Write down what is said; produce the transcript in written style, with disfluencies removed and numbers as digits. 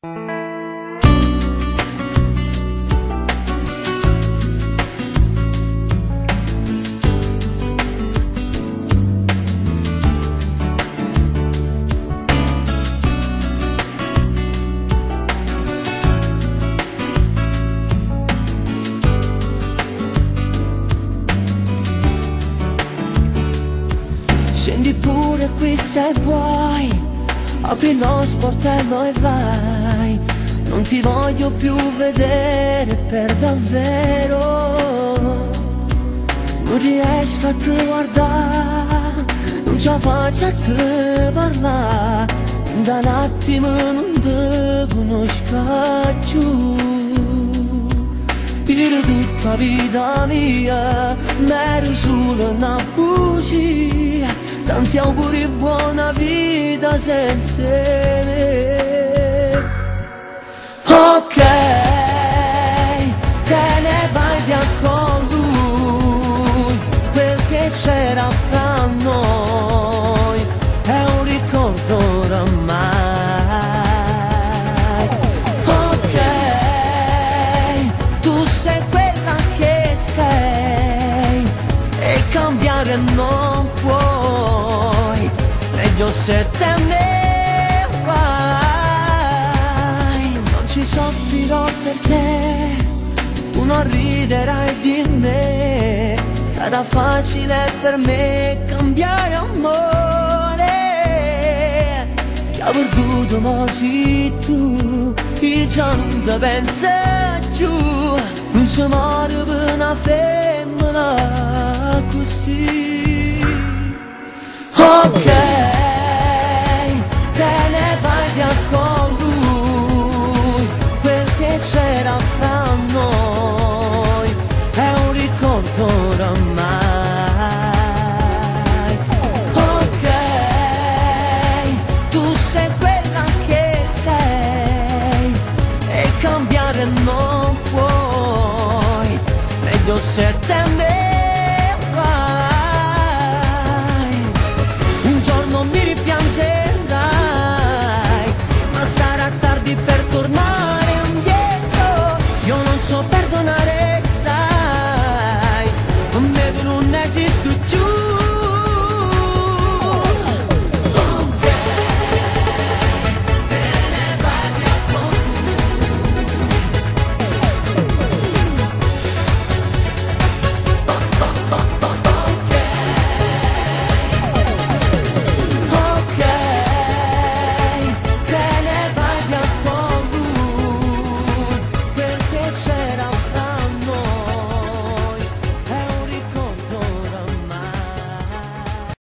Scendi pure qui se vuoi, apri lo sportello e vai. Non ti voglio più vedere per davvero. Non riesco a te guardare, non ce la faccio a te parlare. Da un attimo non ti conosco più. Per tutta la vita mia m'ero solo una bugia. Tanti auguri e buona vita senza me. Ok, te ne vai via con lui. Quel che c'era fra noi è un ricordo oramai. Ok, tu sei quella che sei e cambiare non puoi. Meglio se te ne vai. Non ci soffrirò per te, tu non riderai di me. Sarà facile per me cambiare amore. Chi ha perduto mo sei tu, chi già non ti pensa più. Non si muore per una femmina così. Ok, te ne vai via con lui. Quel che c'era fra noi è un ricordo oramai. Ok, tu sei quella che sei e cambiare non puoi. Meglio se